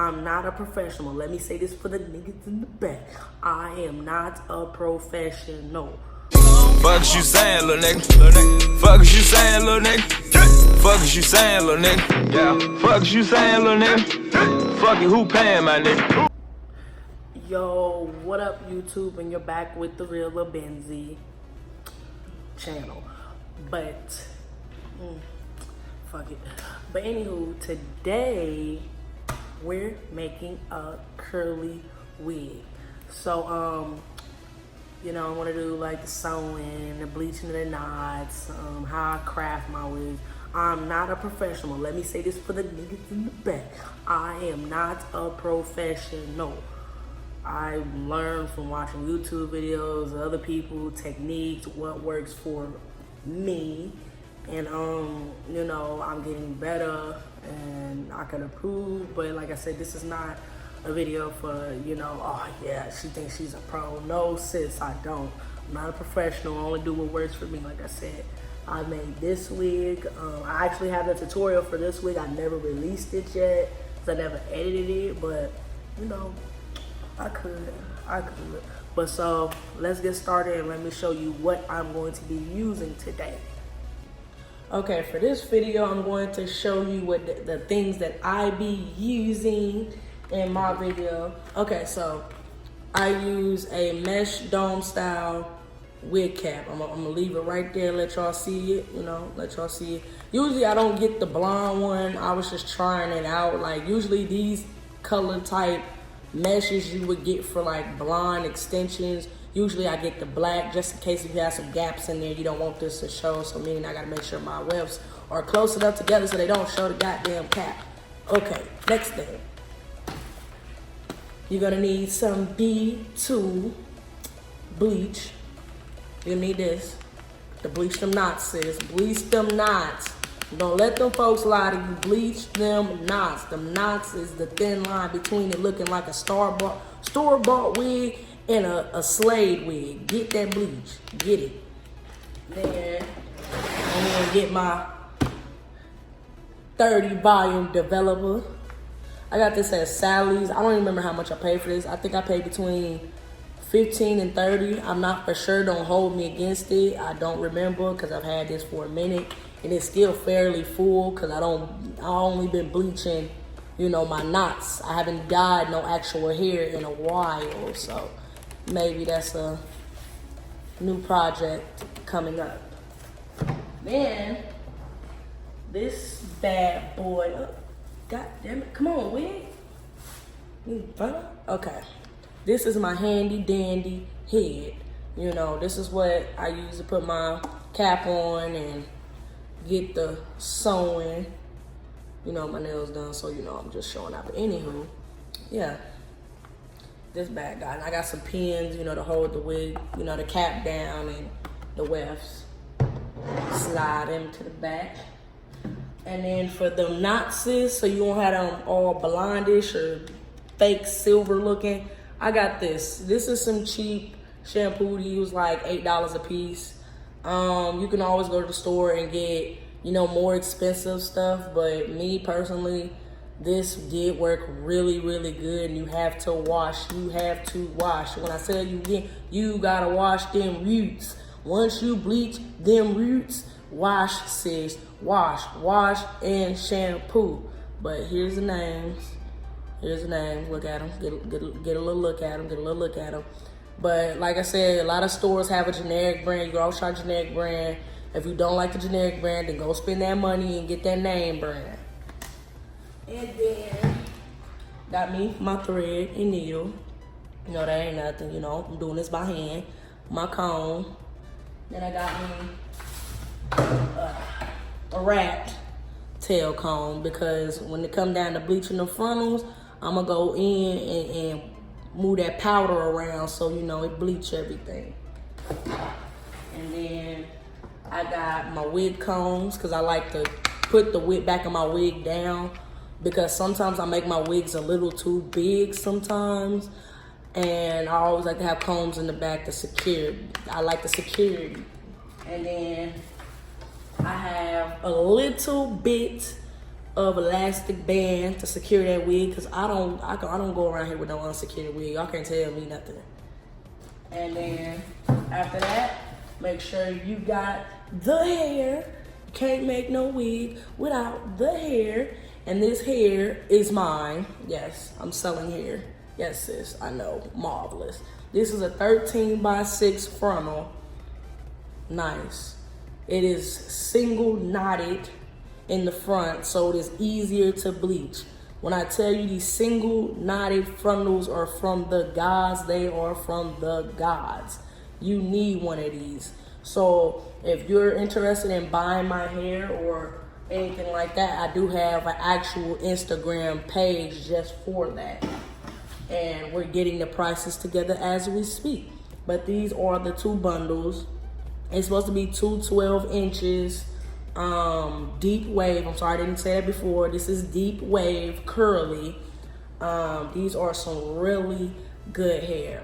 I'm not a professional. Let me say this for the niggas in the back. I am not a professional. Fuck is you saying, little nigga? Fuck is you saying, little nigga? Fuck is you saying, little nigga? Yeah. Fuck is you saying, little nigga? Fuck it, who paying my nigga? Yo, what up, YouTube? And you're back with the real Lul Benzie channel. But fuck it. But anywho, today we're making a curly wig. So you know, I want to do like the sewing, the bleaching of the knots, how I craft my wigs. I'm not a professional. Let me say this for the niggas in the back. I am not a professional. I learned from watching YouTube videos of other people, techniques, what works for me. And you know, I'm getting better and I can improve. But like I said, this is not a video for, you know, oh yeah, she thinks she's a pro. No, sis, I don't. I'm not a professional. I only do what works for me. Like I said, I made this wig. I actually have a tutorial for this wig. I never released it yet because I never edited it, but you know, I could. But so let's get started and let me show you what I'm going to be using today. Okay, for this video, I'm going to show you what the things that I be using in my video. Okay, so I use a mesh dome style wig cap. I'm gonna leave it right there, let y'all see it, you know, let y'all see it. Usually I don't get the blonde one. I was just trying it out. Like usually these color type meshes you would get for like blonde extensions. Usually I get the black just in case if you have some gaps in there, you don't want this to show. So meaning I gotta make sure my wefts are close enough together so they don't show the goddamn cap. Okay, next thing. You're gonna need some B2 bleach. You'll need this to bleach them knots, sis. Bleach them knots. Don't let them folks lie to you. Bleach them knots. Them knots is the thin line between it looking like a store-bought wig and a Slade wig. Get that bleach. Get it. Then I'm gonna get my 30 volume developer. I got this at Sally's. I don't even remember how much I paid for this. I think I paid between 15 and 30. I'm not for sure. Don't hold me against it. I don't remember because I've had this for a minute and it's still fairly full because I only been bleaching, you know, my knots. I haven't dyed no actual hair in a while, so maybe that's a new project coming up. Then this bad boy. God damn it, come on, wig. Okay, this is my handy dandy head. You know, this is what I use to put my cap on and get the sewing, you know, my nails done, so you know I'm just showing out. But anywho, yeah, this bad guy. And I got some pins, you know, to hold the wig, you know, the cap down and the wefts. Slide them to the back. And then for the knots, sis, so you won't have them all blondish or fake silver looking, I got this. This is some cheap shampoo to use, like $8 a piece. You can always go to the store and get, you know, more expensive stuff. But me personally, this did work really, really good. And you have to wash. You have to wash. When I tell you again, you gotta wash them roots. Once you bleach them roots, wash, sis. Wash, and shampoo. But here's the names. Here's the names. Look at them. Get a little look at them. Get a little look at them. But like I said, a lot of stores have a generic brand. You can always try a generic brand. If you don't like the generic brand, then go spend that money and get that name brand. And then got me my thread and needle. You know, that ain't nothing. You know, I'm doing this by hand. My comb. Then I got me a rat tail comb, because when it come down to bleaching the frontals, I'm gonna go in and move that powder around so, you know, it bleach everything. And then I got my wig combs, because I like to put the wig back of my wig down, because sometimes I make my wigs a little too big sometimes, and I always like to have combs in the back to secure. I like the security. And then I have a little bit of elastic band to secure that wig, because I don't go around here with no unsecured wig. Y'all can't tell me nothing. And then after that, make sure you got the hair. Can't make no wig without the hair. And this hair is mine. Yes, I'm selling hair. Yes, sis, I know, marvelous. This is a 13x6 frontal. Nice. It is single knotted in the front, so it is easier to bleach. When I tell you these single knotted frontals are from the gods, they are from the gods. You need one of these. So if you're interested in buying my hair or anything like that, I do have an actual Instagram page just for that. And we're getting the prices together as we speak. But these are the 2 bundles. It's supposed to be 2 12 inches. Deep wave. I'm sorry I didn't say that before. This is deep wave curly. These are some really good hair.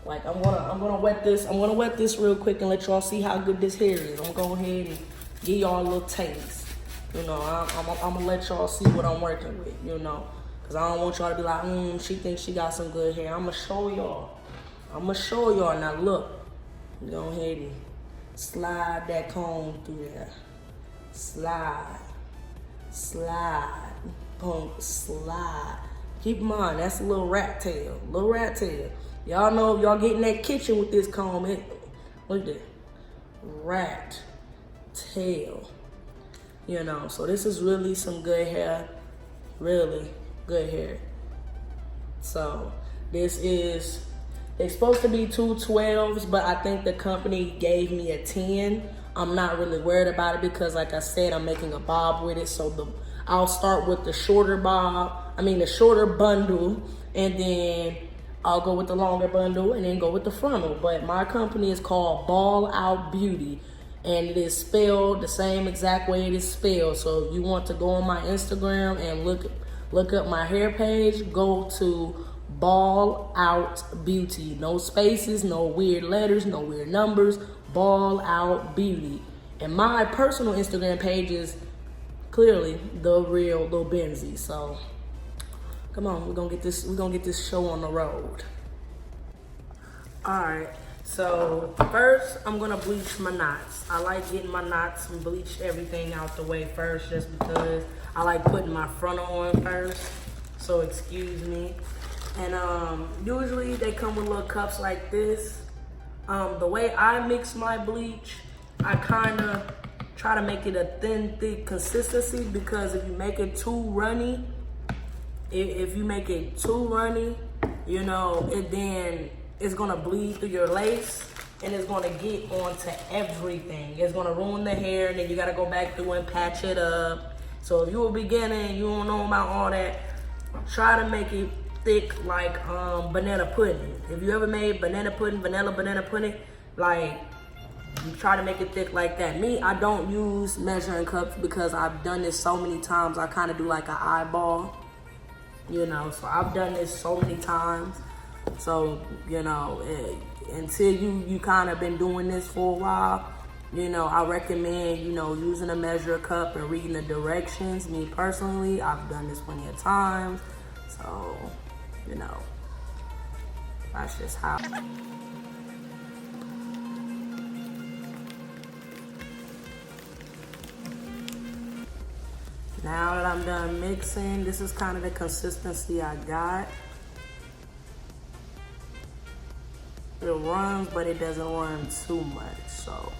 Like I'm gonna wet this. I'm gonna wet this real quick and let y'all see how good this hair is. I'm gonna go ahead and give y'all a little taste. You know, I'm gonna let y'all see what I'm working with. You know, cause I don't want y'all to be like, she thinks she got some good hair. I'm gonna show y'all. Now look. Go ahead and slide that comb through there. Slide. Punk, slide. Keep in mind, that's a little rat tail. Y'all know if y'all get in that kitchen with this comb, look at that. Rat tail. You know, so this is really some good hair. Really good hair. So this is, they're supposed to be 2 12s, but I think the company gave me a 10. I'm not really worried about it because, like I said, I'm making a bob with it. So I'll start with the shorter bundle, and then I'll go with the longer bundle and then go with the frontal. But my company is called Ball Out Beauty, and it is spelled the same exact way it is spelled. So if you want to go on my Instagram and look up my hair page, go to Ball Out Beauty. No spaces, no weird letters, no weird numbers. Ball Out Beauty. And my personal Instagram page is clearly the real Lul Benzie. So come on, we're gonna get this show on the road. Alright, so first I'm gonna bleach my knots. I like getting my knots and bleach everything out the way first, just because I like putting my frontal on first. So excuse me. And usually they come with little cups like this. The way I mix my bleach, I kind of try to make it a thin, thick consistency, because if you make it too runny, you know, then it's gonna bleed through your lace and it's gonna get onto everything. It's gonna ruin the hair, and then you gotta go back through and patch it up. So if you're a beginner and you don't know about all that, try to make it thick like banana pudding. If you ever made banana pudding, vanilla banana pudding, like, you try to make it thick like that. Me, I don't use measuring cups because I've done this so many times. I kind of do like an eyeball, you know, so I've done this so many times. So, you know, until you kind of been doing this for a while, you know, I recommend, you know, using a measure cup and reading the directions. Me personally, I've done this plenty of times. So, you know, that's just how. Now that I'm done mixing, this is kind of the consistency I got. It runs, but it doesn't run too much. So,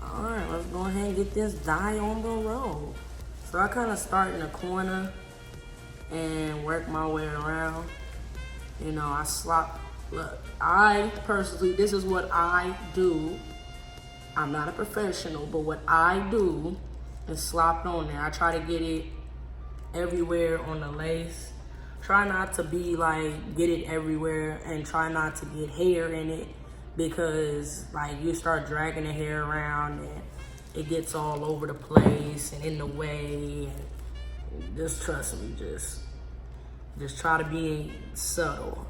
all right, let's go ahead and get this dye on the roll. So I kind of start in the corner and work my way around. You know, I slop. Look, I personally, this is what I do. I'm not a professional, but what I do is slop on there. I try to get it everywhere on the lace. Try not to be like, get it everywhere, and try not to get hair in it, because like you start dragging the hair around and it gets all over the place and in the way. And just trust me, just try to be subtle.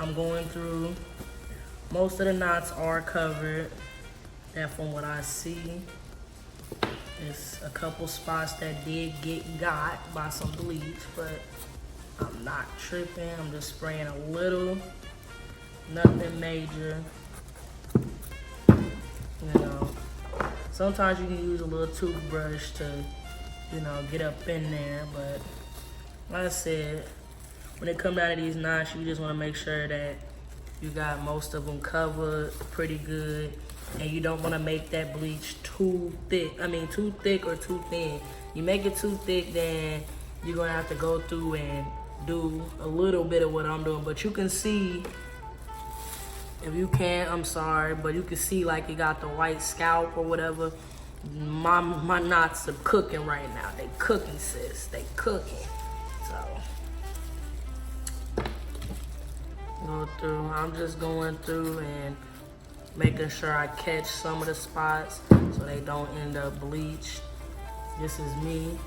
I'm going through. Most of the knots are covered. And from what I see, there's a couple spots that did get got by some bleach, but I'm not tripping. I'm just spraying a little, nothing major. You know, sometimes you can use a little toothbrush to, you know, get up in there, but like I said, when it comes down to these knots, you just want to make sure that you got most of them covered pretty good, and you don't want to make that bleach too thick. I mean, too thick or too thin. You make it too thick, then you're going to have to go through and do a little bit of what I'm doing. But you can see, if you can't, I'm sorry, but you can see like you got the white scalp or whatever. My knots are cooking right now. They cooking, sis. They cooking. So go through. I'm just going through and making sure I catch some of the spots so they don't end up bleached. This is me.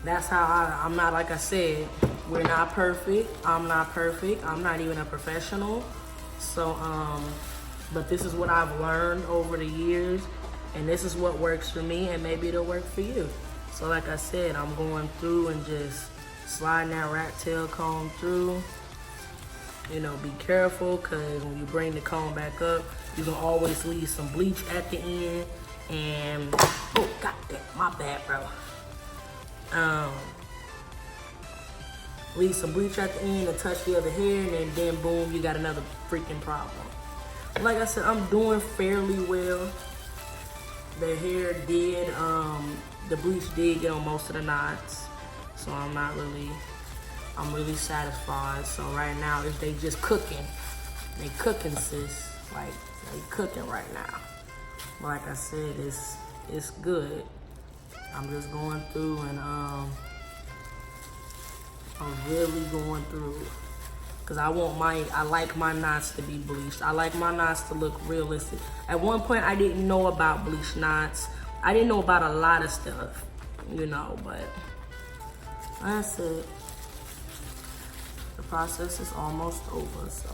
That's how I'm not, like I said, we're not perfect. I'm not perfect. I'm not even a professional. So, but this is what I've learned over the years, and this is what works for me, and maybe it'll work for you. So like I said, I'm going through and just sliding that rat tail comb through. You know, be careful, because when you bring the comb back up, you can always leave some bleach at the end. And, oh, goddamn, my bad, bro. Leave some bleach at the end and touch the other hair, and then boom, you got another freaking problem. Like I said, I'm doing fairly well. The hair did, the bleach did get on most of the knots, so I'm really satisfied. So right now, if they just cooking, they cooking, sis. Like, they cooking right now. But like I said, it's good. I'm just going through and I'm really going through, because I like my knots to be bleached. I like my knots to look realistic. At one point, I didn't know about bleach knots. I didn't know about a lot of stuff, you know, but that's it. The process is almost over, so.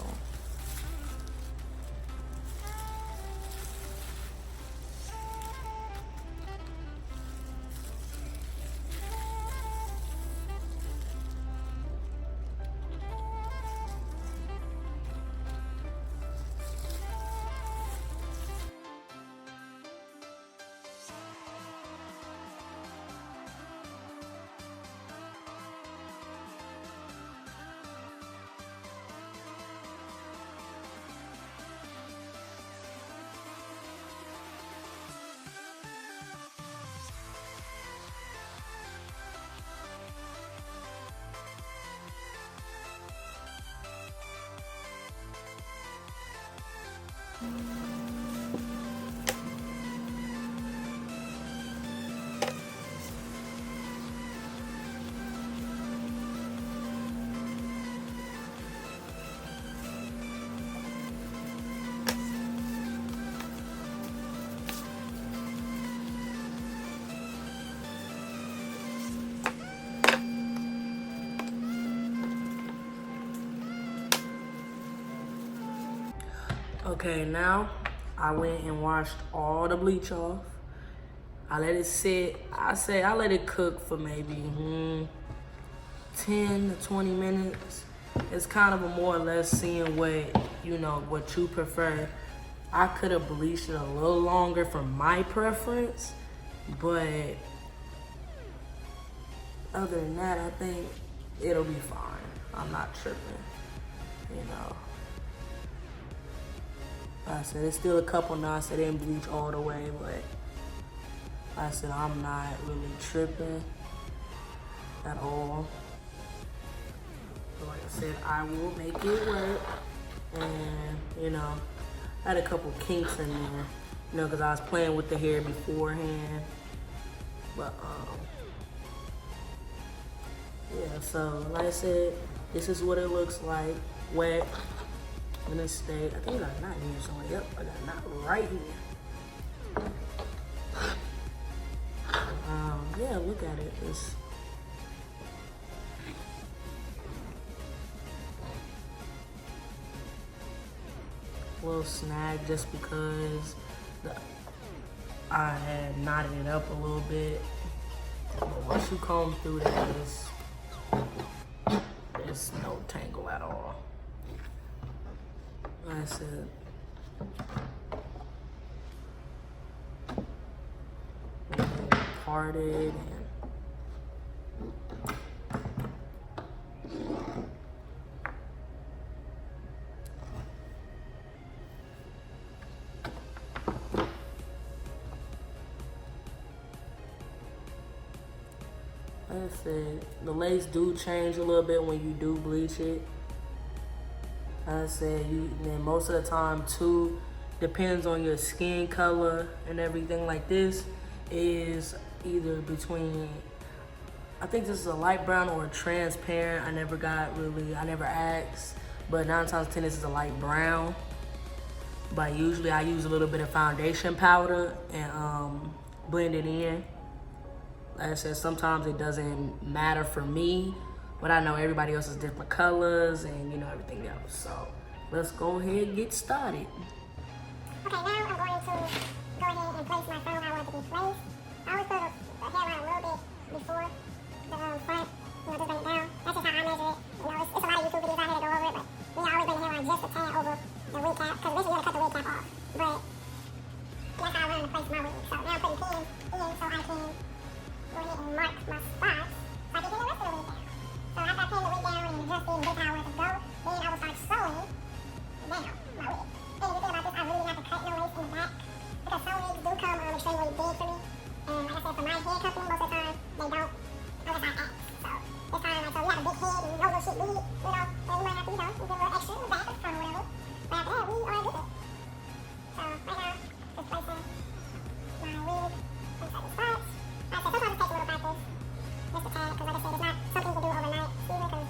Okay, now I went and washed all the bleach off. I let it sit. I let it cook for maybe 10 to 20 minutes. It's kind of a more or less seeing what you prefer. I could have bleached it a little longer for my preference, but other than that, I think it'll be fine. I'm not tripping, you know. Like I said, there's still a couple knots that didn't bleach all the way, but like I said, I'm not really tripping at all. So like I said, I will make it work. And, you know, I had a couple kinks in there, you know, because I was playing with the hair beforehand. But, yeah, so like I said, this is what it looks like, wet. In this state. I think I got a knot here somewhere. Yep, I got a knot right here. Yeah, look at it. little snag just because I had knotted it up a little bit. But once you comb through that, there's no tangle at all. That's it. Parted and that's it. The lace do change a little bit when you do bleach it. I said, then most of the time too, depends on your skin color and everything like this, is either between, I think this is a light brown or a transparent. I never asked, but 9 times 10 this is a light brown. But usually I use a little bit of foundation powder and blend it in. Like I said, sometimes it doesn't matter for me, but I know everybody else has different colors and everything else. So let's go ahead and get started. Okay, now I'm going to go ahead and place my frontal how I want it to be placed. I always put the hairline a little bit before the front, just bring it down. That's just how I measure it. It's a lot of YouTube videos out here that go over it, but I always bring the hairline just a tad over the wig cap, because eventually you're going to cut the wig cap off. But that's how I learned to place my wig. So now I'm putting pins in so I can go ahead and mark my spots so I can pin the rest of the wig down. So after I pin the wig down and adjust it and get how I want it to go, then I will start sewing down my wig. And the thing about this, I really have to cut no lace in the back because some wigs do come extremely big for me. And like I said, for my hair company, most of the time, they don't unless I ask. So it's kind of like, so you have a big head and no little shit big, then you might have to, give a little extra in the back or front or whatever. But after that, we are good. So right now, just placing my wig inside the spots. Like I said, sometimes it takes a little practice, just a tad, because like I said, it's not something you can do overnight, even because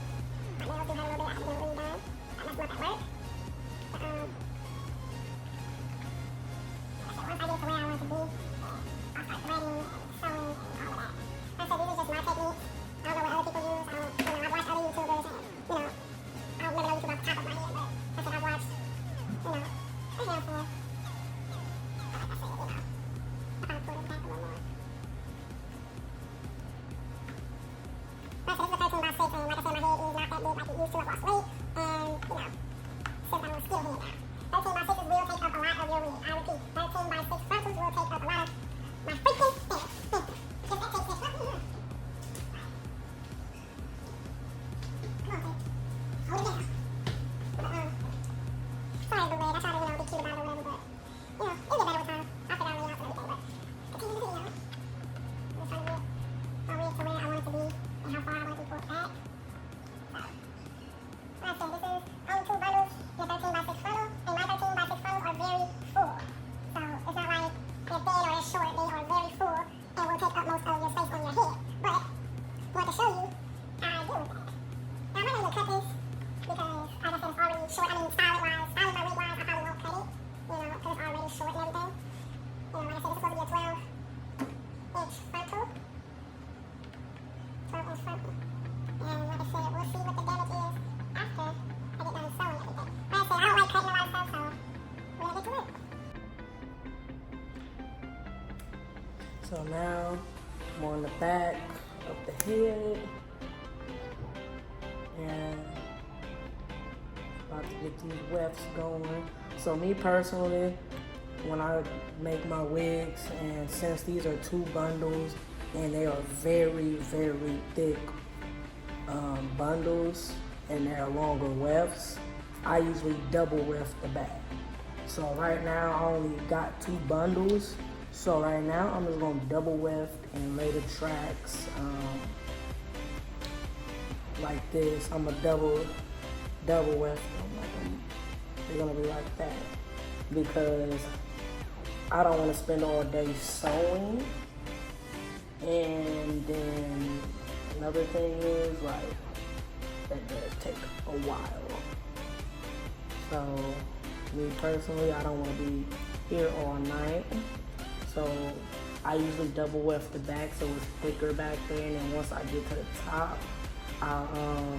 my nails do have a little bit, I have to get them redone. I must work at work. But, once I get to where I want to be, I'll start threading and sewing and all of that. Like I said, these are just my techniques. I don't know what other people use. I've watched other YouTubers and, I don't never know YouTube off the top of my head, but I said I've watched, a handful. But like I said, I'll probably pull this back a little more. Like I said, this is a 13 by 6, and like I said, my head is not that big like it used to. I've lost weight, and, since I'm a still head now. 13 by 6 will take up a lot of your wig. I repeat, 13 by 6 frontals will take up a lot of my freaking hair. If that takes this, come on, babe. Hold it down. Sorry, boo wig. I try to, be cute about it or whatever, but, it'll get better with time. I'll figure out a way out and everything, but continue the video. I'm just trying to get my wig to where I want it to be and how far I want it to be pulled back. So, like I said, this is only 2 bundles. Your 13 by 6 frontal, and my 13 by 6 frontals are very full. So it's not like they're thin or they're short. They are very full and will take up most of your space on your head. But I want to show you how I deal with that. Now I'm not going to cut this because, like I said, it's already short. I mean, styling my wig wise, I probably won't cut it, because it's already short and everything. Like I said, this is supposed to be a 12-inch frontal. 12-inch frontal. And like I said, we'll see what the damage is after I get done sewing everything. Like I said, I don't like cutting a lot of stuff, so we're gonna get to work. So now I'm on the back of the head and about to get these wefts going. So me personally, when I make my wigs, and since these are 2 bundles and they are very, very thick bundles and they're longer wefts, I usually double weft the back. So right now I only got 2 bundles. So right now I'm just gonna double weft and lay the tracks like this. I'm gonna double weft them. They're gonna be like that because I don't want to spend all day sewing. And then another thing is that does take a while. So me personally, I don't want to be here all night. So I usually double weft the back so it's thicker back there, and then once I get to the top, I'll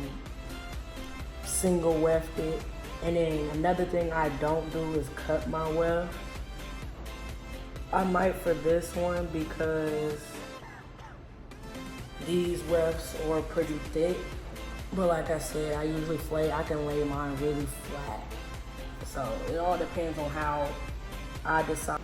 single weft it And then another thing I don't do is cut my weft. I might for this one because these wefts are pretty thick. But like I said, I usually I can lay mine really flat. So it all depends on how I decide.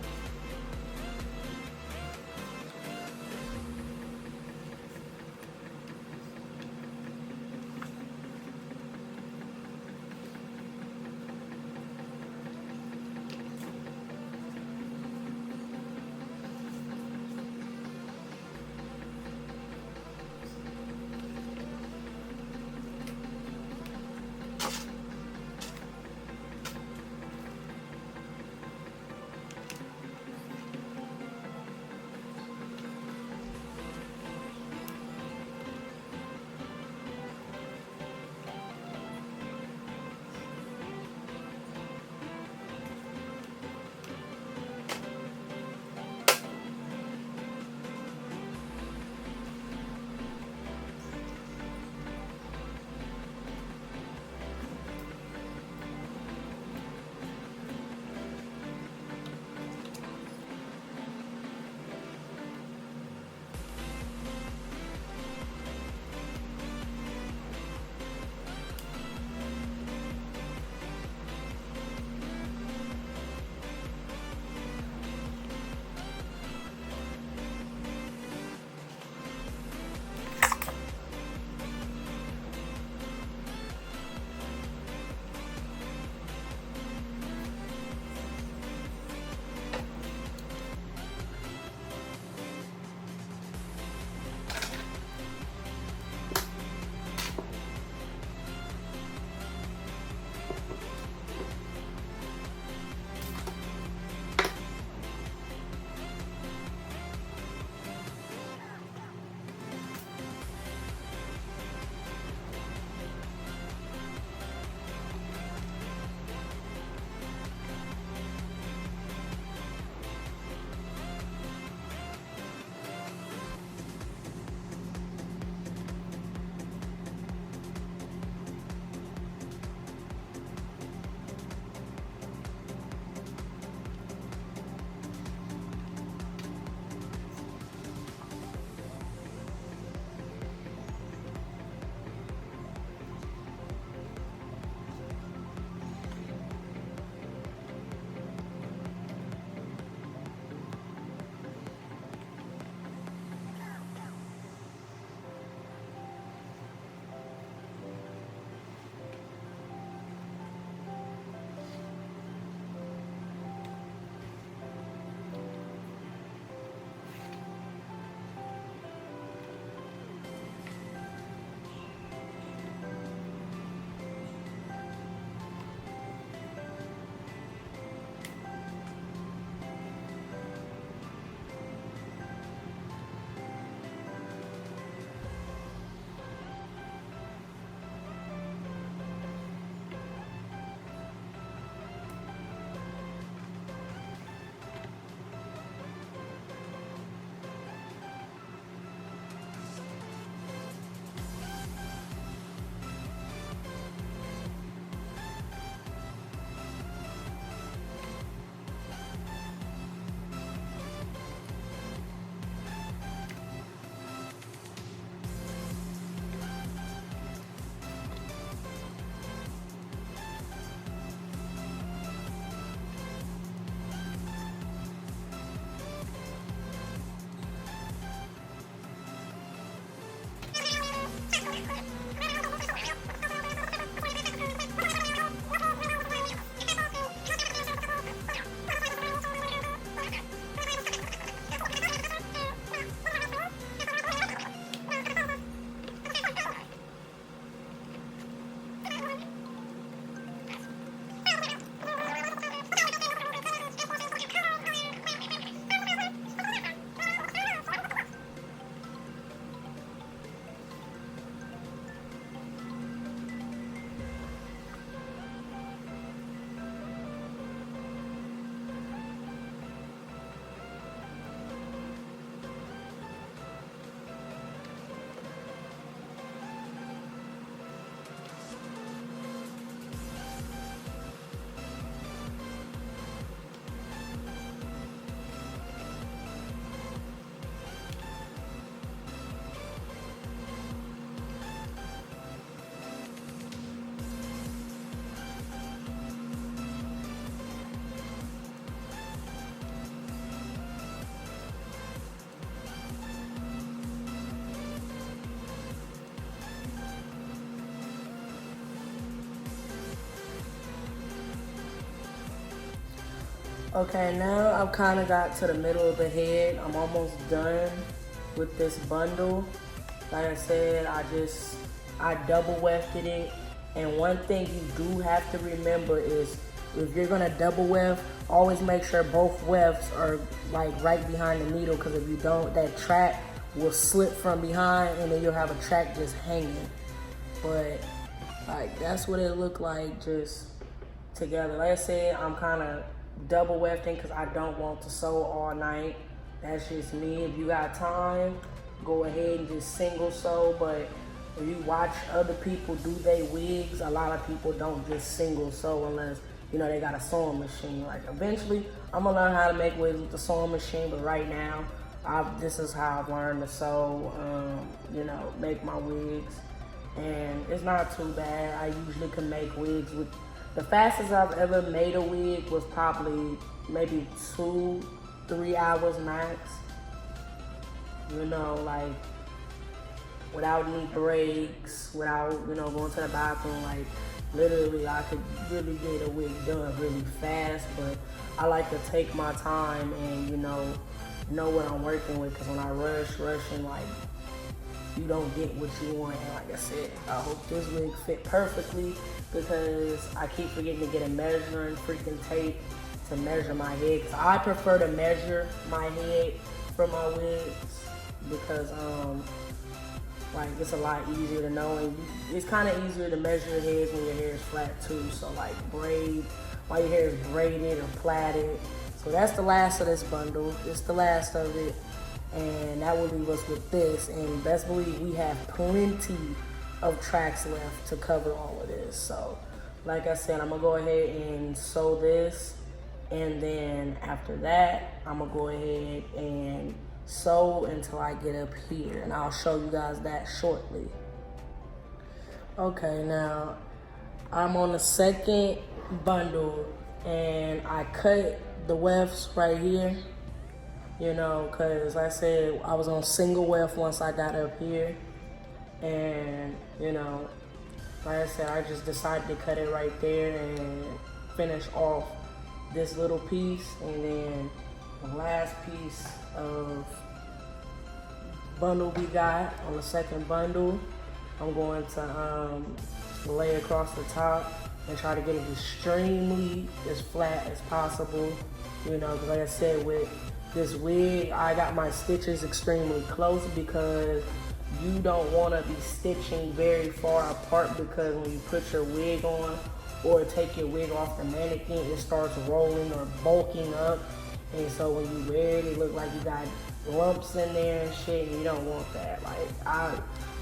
Okay, now I've kind of got to the middle of the head. I'm almost done with this bundle. Like I said, I double wefted it. And one thing you do have to remember is if you're gonna double weft, always make sure both wefts are like right behind the needle, because if you don't, that track will slip from behind and then you'll have a track just hanging. But like that's what it looked like just together. Like I said, I'm kind of double wefting because I don't want to sew all night. That's just me. If you got time, go ahead and just single sew. But if you watch other people do their wigs, a lot of people don't just single sew unless, you know, they got a sewing machine. Like eventually, I'm gonna learn how to make wigs with the sewing machine, but right now, this is how I've learned to sew, you know, make my wigs. And it's not too bad. I usually can make wigs with, the fastest I've ever made a wig was probably maybe 2-3 hours max. You know, like without any breaks, without, you know, going to the bathroom. Like literally I could really get a wig done really fast, but I like to take my time and, you know what I'm working with, because when I rushing, like, you don't get what you want. And like I said, I hope this wig fit perfectly, because I keep forgetting to get a measuring freaking tape to measure my head. Cause I prefer to measure my head for my wigs, because like it's a lot easier to know, and it's kind of easier to measure your heads when your hair is flat too. So like braid, while your hair is braided or plaited. So that's the last of this bundle. It's the last of it. And that will leave us with this. And best believe we have plenty of tracks left to cover all of this. So like I said, I'm gonna go ahead and sew this. And then after that, I'm gonna go ahead and sew until I get up here. And I'll show you guys that shortly. Okay, now I'm on the second bundle and I cut the wefts right here. You know, because like I said, I was on single weft once I got up here. And, you know, like I said, I just decided to cut it right there and finish off this little piece. And then the last piece of bundle we got on the second bundle, I'm going to lay across the top and try to get it extremely as flat as possible. You know, because like I said, with this wig, I got my stitches extremely close, because you don't want to be stitching very far apart, because when you put your wig on or take your wig off the mannequin, it starts rolling or bulking up. And so when you wear it, it looks like you got lumps in there and shit, and you don't want that. Like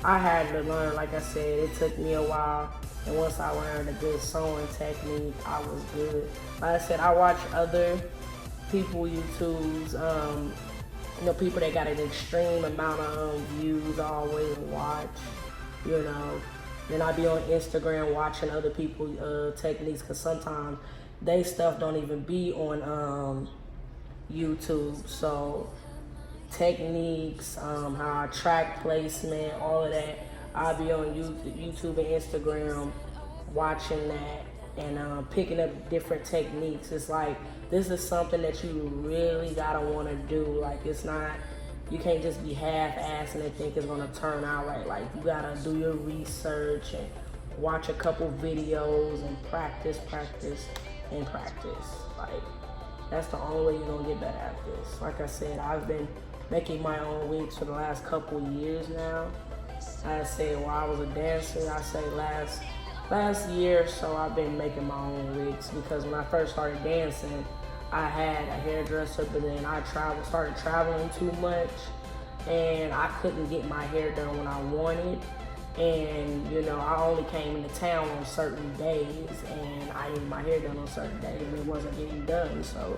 I had to learn, like I said, it took me a while. And once I learned a good sewing technique, I was good. Like I said, I watch other people YouTubes, you know, people that got an extreme amount of views. I always watch, you know. Then I be on Instagram watching other people techniques, because sometimes they stuff don't even be on YouTube. So techniques, how I track placement, all of that, I'll be on YouTube and Instagram watching that and picking up different techniques. It's like, this is something that you really gotta wanna do. Like, it's not, you can't just be half-assing and think it's gonna turn out right. Like, you gotta do your research and watch a couple videos and practice. Like, that's the only way you're gonna get better at this. Like I said, I've been making my own wigs for the last couple years now. I said while I was a dancer, I say last year or so, I've been making my own wigs, because when I first started dancing, I had a hairdresser, but then I started traveling too much, and I couldn't get my hair done when I wanted. And, you know, I only came into town on certain days, and I needed my hair done on certain days, and it wasn't getting done. So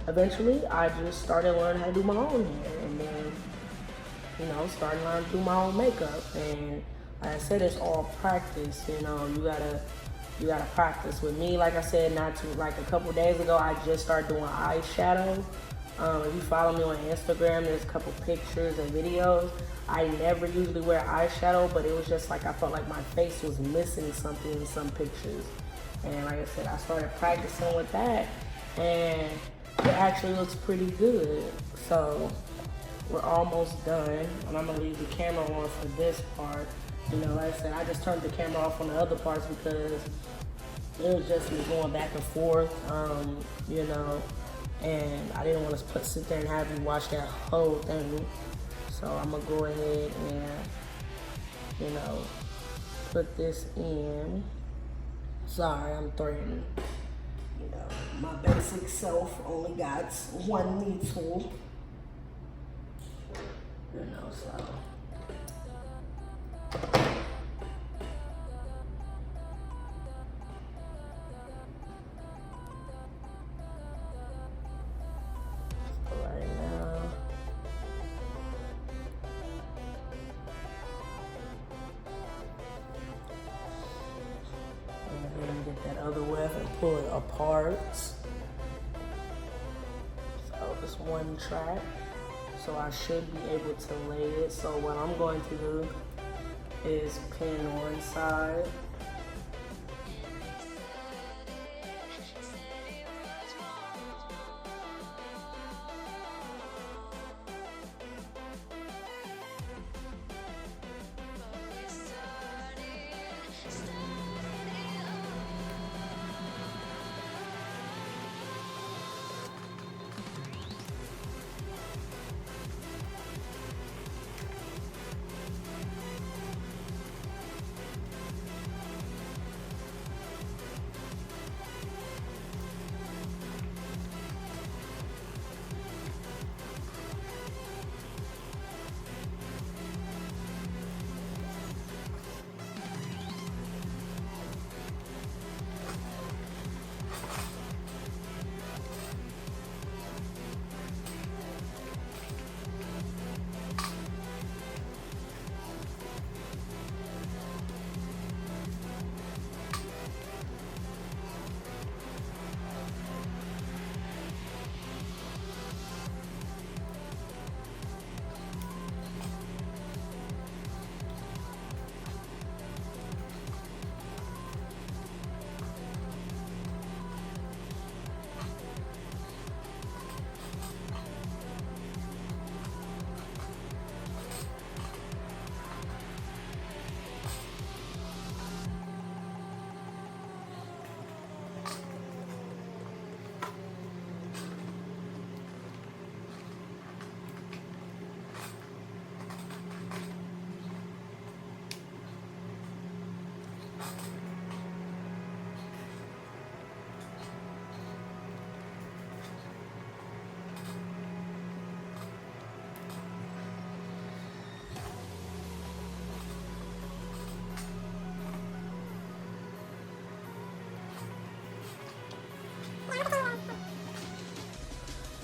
eventually, I just started learning how to do my own hair, and then, you know, started learning to do my own makeup. And like I said, it's all practice. You know, you gotta practice. With me, like I said, like a couple days ago, I just started doing eyeshadow. If you follow me on Instagram, there's a couple pictures and videos. I never usually wear eyeshadow, but it was just like I felt like my face was missing something in some pictures. And like I said, I started practicing with that, and it actually looks pretty good. So we're almost done, and I'm gonna leave the camera on for this part. You know, like I said, I just turned the camera off on the other parts because it was just me going back and forth, you know, and I didn't want to sit there and have you watch that whole thing. So I'm gonna go ahead and, you know, put this in. Sorry, I'm threatening. You know, my basic self only got one knee tool. You know, so. Right now. And get that other weft and pull it apart. So it's one track. So I should be able to lay it. So what I'm going to do is pin one side.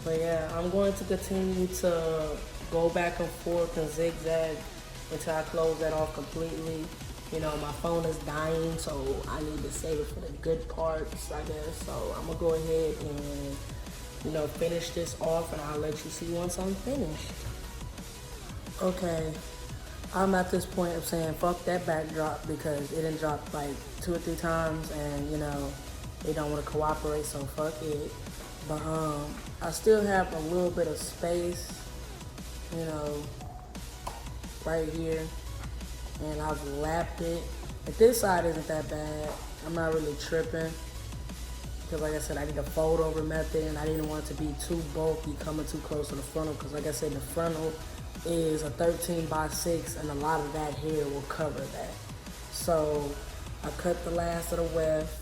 But yeah, I'm going to continue to go back and forth and zigzag until I close that off completely. You know, my phone is dying, so I need to save it for the good parts, I guess. So I'm gonna go ahead and, you know, finish this off, and I'll let you see once I'm finished. Okay, I'm at this point of saying fuck that backdrop because it done dropped like 2 or 3 times, and you know, they don't want to cooperate, so fuck it. But I still have a little bit of space, you know, right here, and I've lapped it. But this side isn't that bad. I'm not really tripping because, like I said, I did a fold over method, and I didn't want it to be too bulky coming too close to the frontal because, like I said, the frontal is a 13x6, and a lot of that hair will cover that. So I cut the last of the weft.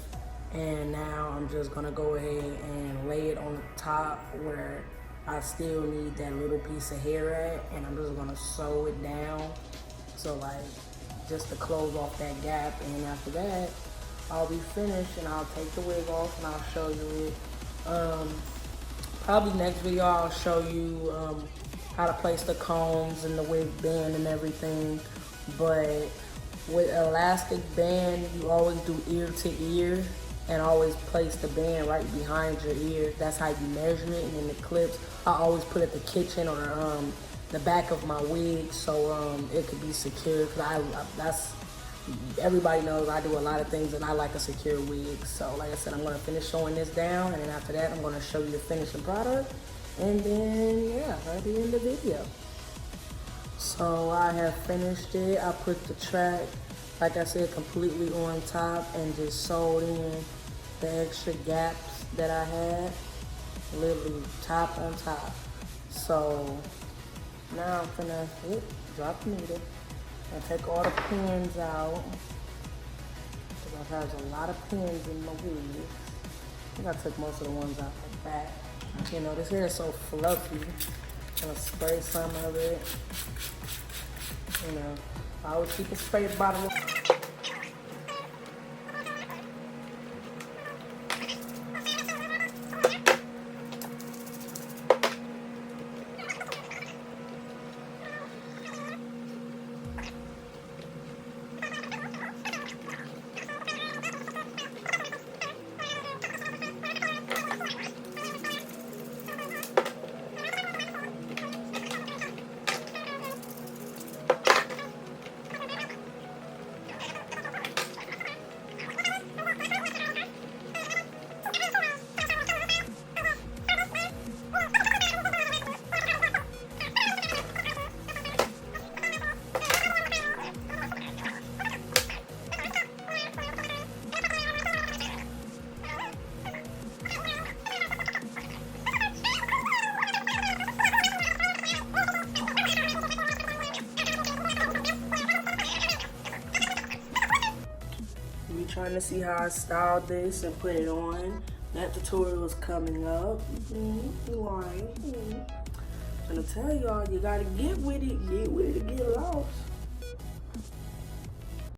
And now I'm just gonna go ahead and lay it on the top where I still need that little piece of hair at, and I'm just gonna sew it down. So like, just to close off that gap, and after that, I'll be finished and I'll take the wig off and I'll show you it. Probably next video I'll show you how to place the combs and the wig band and everything. But with elastic band, you always do ear to ear. And always place the band right behind your ear. That's how you measure it. And then the clips, I always put at the kitchen or the back of my wig so it could be secure. Cause that's everybody knows I do a lot of things and I like a secure wig. So like I said, I'm gonna finish showing this down, and then after that, I'm gonna show you the finishing product, and then yeah, that'll be in the video. So I have finished it. I put the track, like I said, completely on top and just sewed in the extra gaps that I had, literally top on top. So now I'm gonna drop the needle and take all the pins out, because I have a lot of pins in my wig. I think I took most of the ones out like that. You know, this hair is so fluffy. I'm gonna spray some of it. You know, I always keep a spray bottle. Trying to see how I styled this and put it on. That tutorial is coming up. I'm gonna tell y'all, you gotta get with it to get lost.